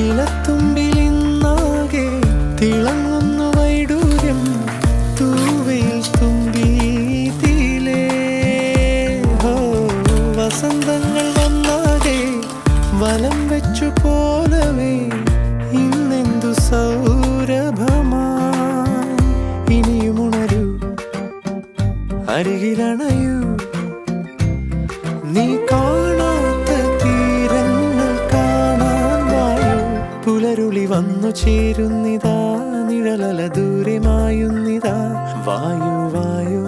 ഇലത്തുമ്പിലിന്നാകെ തിളങ്ങുന്നു വൈഡൂര്യം തൂവയിൽ തുമ്പീതിലേ. വസന്തങ്ങൾ വന്നാകെ വലം വെച്ചു പോലവേ ഇന്നെന്തു സൗരഭമാ. ഇനിയുമുണരൂ, അരികിലണയൂ, നീ കാണാത്ത തീരങ്ങൾ കാണാൻ വായു. പുലരുളി വന്നു ചേരുന്നിതാ, നിഴലല ദൂരെ മായുന്നിതാ. വായു വായു